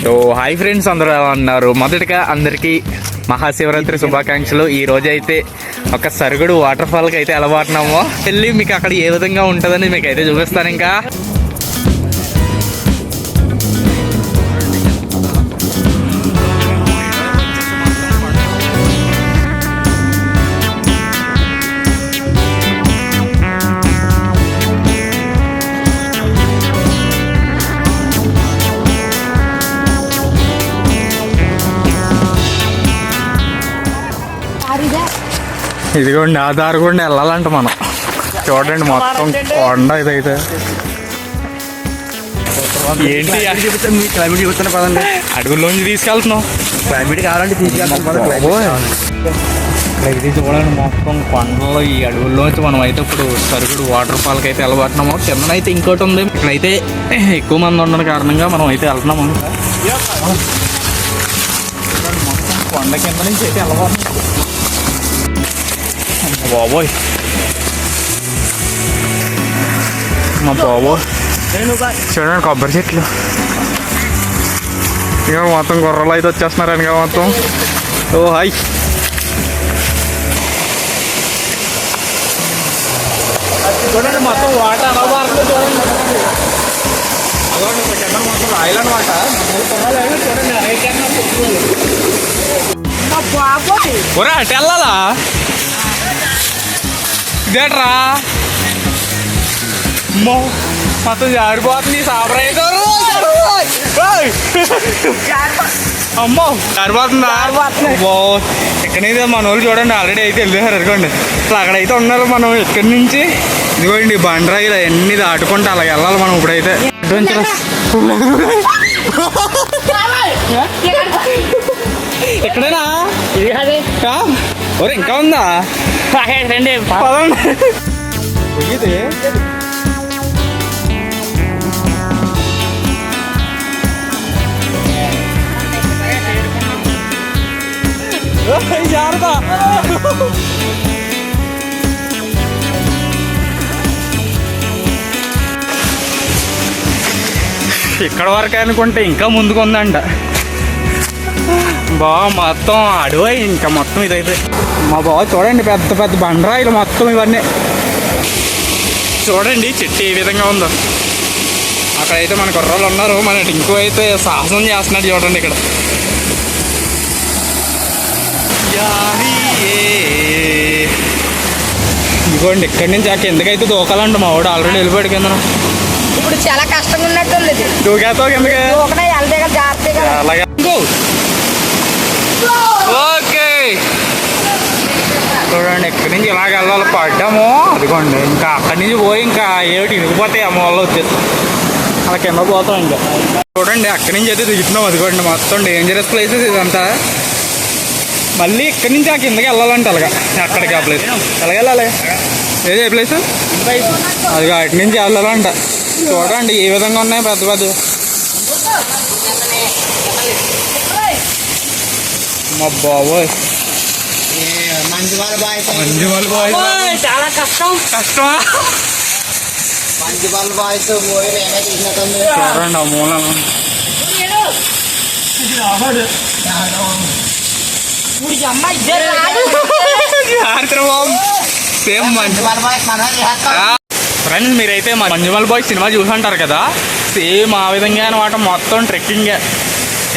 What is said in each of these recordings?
So hi friends, అందరూ ఎలా ఉన్నారు? మొదటగా అందరికీ మహాశివరాత్రి శుభాకాంక్షలు. ఈ రోజు అయితే ఒక సరుగుడు వాటర్ ఫాల్కి అయితే అలవాటున్నామో వెళ్ళి మీకు అక్కడ ఏ విధంగా ఉంటుందని మీకు అయితే చూపిస్తాను. ఇంకా ఇదిగోండి ఆ దారి కూడా వెళ్ళాలంట మనం. చూడండి మొత్తం కొండ ఇదైతే ఏంటి క్లైమేట్ చూస్తున్నా పదండి. అడవుల్లోంచి తీసుకెళ్తున్నాం. క్లైమేట్ కావాలంటే తీసుకెళ్తాం. ఇది చూడండి మొత్తం కొండలు. ఈ అడవుల్లోంచి మనం అయితే ఇప్పుడు సరుగుడు వాటర్ ఫాల్కి అయితే వెళ్ళబడుతున్నాము. కిందనైతే ఇంకోటి ఉంది. ఇక్కడైతే ఎక్కువ మంది ఉండడం కారణంగా మనం అయితే వెళ్తున్నాము. మొత్తం కొండ కింద నుంచి అయితే వెళ్ళబడుతున్నాం. బాబోయ్ మా బాబోయ్ చూడండి కొబ్బరి చెట్లు. ఇక మొత్తం గుర్రలు అయితే వచ్చేస్తున్నారు వెనక మొత్తం. ఓ హాయ్. చూడండి మొత్తం వాటర్ అలా మారుతుంది. చూడండి కింద మొత్తం రాయలు అనమాట. చూడండి అటు వెళ్ళాలా? ఇదేట్రా అమ్మో మొత్తం జారిపోతుంది. సాబరైతే అమ్మో జారిపోతుందా? ఎక్కడైతే మన వాళ్ళు చూడండి ఆల్రెడీ అయితే వెళ్ళారు అనుకోండి. అసలు అక్కడైతే ఉన్నారు. మనం ఎక్కడి నుంచి ఇదిగోండి బండరాయిలు అవన్నీ దాటుకుంటే అలాగ వెళ్ళాలి మనం ఇప్పుడైతే. ఎక్కడైనా ఇంకా ఉందా? రండి ఇది జాగ్రత్త. ఇక్కడ వరకు అనుకుంటే ఇంకా ముందుకు ఉందంట. మొత్తం అడవి ఇంకా మొత్తం ఇదైతే. మా బావ చూడండి పెద్ద పెద్ద బండరాయిలు మొత్తం ఇవన్నీ. చూడండి చెట్టు ఏ విధంగా ఉందో. అక్కడైతే మన కుర్రాళ్ళు ఉన్నారు. మన టింకు అయితే సాహసం చేస్తున్నాడు చూడండి ఇక్కడ. ఇదిగోండి ఇక్కడి నుంచి ఆ కిందకైతే దూకాలంట. మా వాడు ఆల్రెడీ వెళ్ళిపోయాడు కింద. ఇప్పుడు చాలా కష్టంగా ఉన్నట్టుంది. దూకేతావు కిందకి. అలాగే ఓకే. చూడండి ఇక్కడి నుంచి ఇలాగ వెళ్ళాలి. పడ్డాము అదిగోండి. ఇంకా అక్కడి నుంచి పోయి ఇంకా ఏమిటి ఇరిగిపోతాయి అమ్మ వాళ్ళు వచ్చేసి అలా కింద పోతాం. ఇంకా చూడండి అక్కడి నుంచి అయితే దిగుతున్నాం. అదిగోండి మొత్తం డేంజరస్ ప్లేసెస్ ఇదంతా. మళ్ళీ ఇక్కడి నుంచి ఆ కిందకి వెళ్ళాలంటే అలాగా అక్కడికి ఆ ప్లేస్ ఎలాగ వెళ్ళాలి? ఏ ప్లేస్ అది అటు నుంచి వెళ్ళాలంట. చూడండి ఏ విధంగా ఉన్నాయి పెద్ద పెద్ద. మా బాబోయ్ చాలా కష్టం. కష్టమా? చూడండి ఆ మూలను సేమ్ ఫ్రెండ్స్, మీరైతే మంజుమల్ బాయ్ సినిమా చూసుంటారు కదా. సేమ్ ఆ విధంగా అనమాట. మొత్తం ట్రెక్కింగే.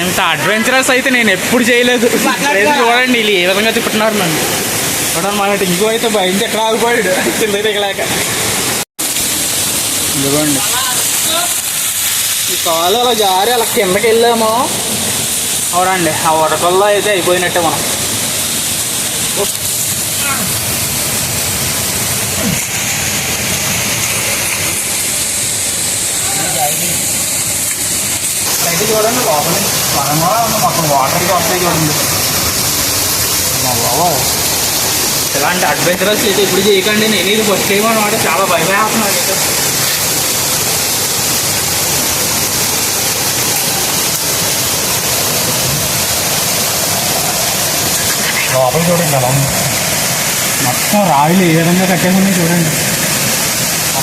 ఇంత అడ్వెంచరస్ అయితే నేను ఎప్పుడు చేయలేదు. చూడండి వీళ్ళు ఏ విధంగా తిప్పుతున్నారు నన్ను. చూడండి మన ఇంకో అయితే భయం ఎక్కడ ఆగిపోయాడు కింద దిగలేక. ఇదిగోండి ఈ కాలు అలా జారి అలా కిందకి వెళ్ళామో అవునండి. ఆ వరకల్లో అయితే అయిపోయినట్టే మనం. అయితే చూడండి లోపల పరంగా మొత్తం వాటర్కి వస్తాయి చూడండి. బాబా ఇలాంటి అడ్వెంచరస్ అయితే ఇప్పుడు చేయకండి. నేను ఇది ఫస్ట్ టైం అనమాట. చాలా భయమేస్తున్నాను అయితే. లోపల చూడండి అలా మొత్తం రాయిలు ఏ విధంగా కట్టేసి ఉన్నాయి చూడండి.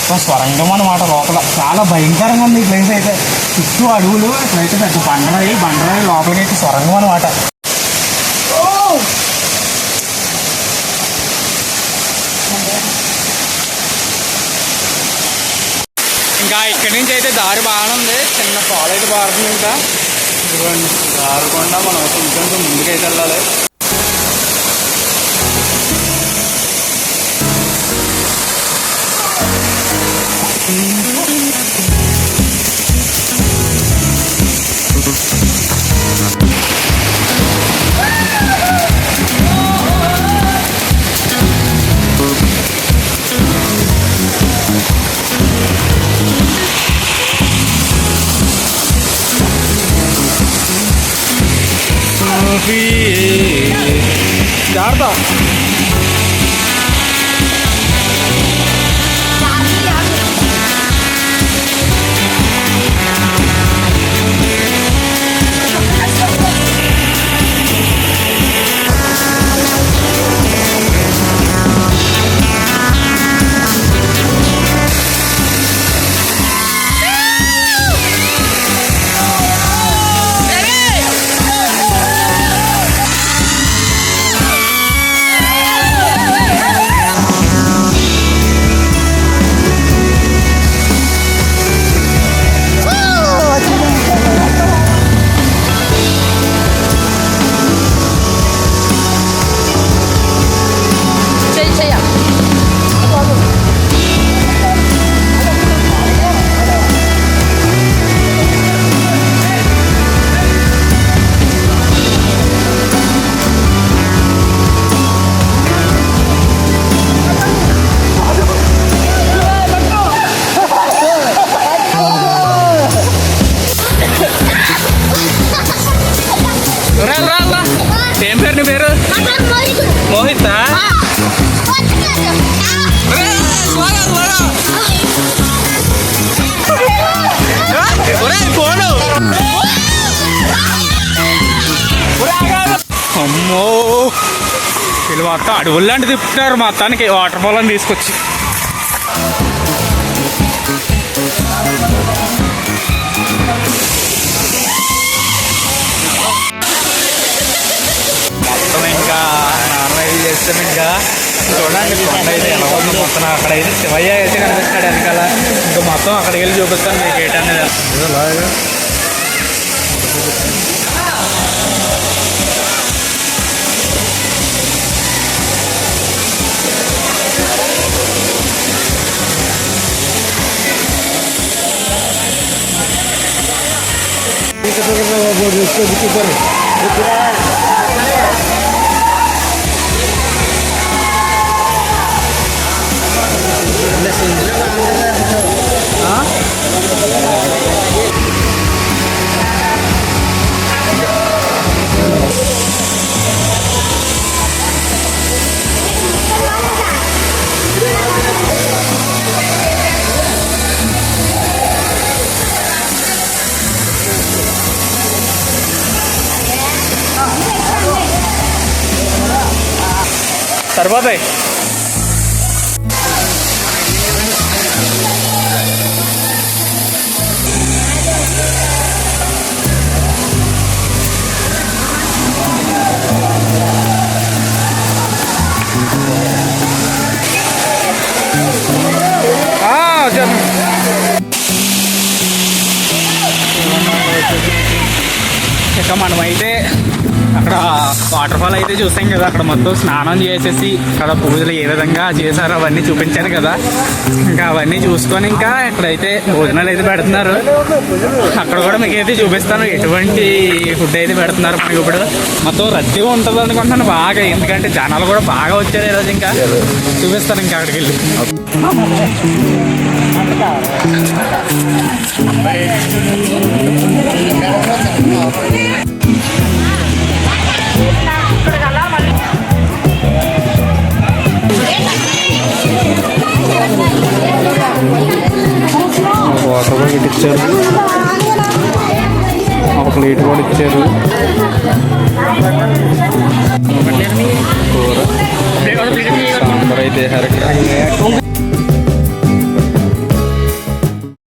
మొత్తం స్వరంగం అన్నమాట. లోపల చాలా భయంకరంగా ఉంది ఈ ప్లేస్ అయితే. చుట్టూ అడవులు, ఇక్కడైతే పెద్ద బండరాయి లోపలికి అయితే స్వరంగం అనమాట. ఇంకా ఇక్కడి నుంచి అయితే దారి బాగానే ఉంది. చిన్న పాలు అయితే బారుతుంది. ఇంకా ఇదిగోండి దారకుండా మనం కొంచెం ముందుకైతే వెళ్ళాలి. జాగ్రత్త. ఏం పేరు నీ పేరు? మోహిత. అమ్మో వీళ్ళు మొత్తం అడవుల్లాంటి తిప్పుతున్నారు మొత్తానికి వాటర్ ఫాల్ అని తీసుకొచ్చి. మొత్తం ఇంకా నార్మల్ చేస్తాం. ఇంకా చూడండి కొండ అయితే ఎలా ఉంది మొత్తం. అక్కడైతే శివయ్య అయితే కనిపిస్తాడు వెనకాల. ఇంకా మొత్తం అక్కడికి వెళ్ళి చూపిస్తాను మీకు ఏంటనేది. సరిపోతాయి. ఇక మనమైతే అక్కడ వాటర్ ఫాల్ అయితే చూసాం కదా. అక్కడ మొత్తం స్నానం చేసేసి అక్కడ పూజలు ఏ విధంగా చేశారో అవన్నీ చూపించాను కదా. ఇంకా అవన్నీ చూసుకొని ఇంకా ఇక్కడైతే భోజనాలు అయితే పెడుతున్నారు. అక్కడ కూడా మీకు అయితే చూపిస్తాను ఎటువంటి ఫుడ్ అయితే పెడుతున్నారు. మనకి ఇప్పుడు మొత్తం రద్దీగా ఉంటుంది అనుకుంటున్నాను బాగా. ఎందుకంటే జనాలు కూడా బాగా వచ్చారు ఈరోజు. ఇంకా చూపిస్తాను ఇంకా అక్కడికి వెళ్ళి. వాటర్ కూడా ఇచ్చారు, ఒక ప్లేట్ కూడా ఇచ్చారు. కూర సాంబార్ అయితే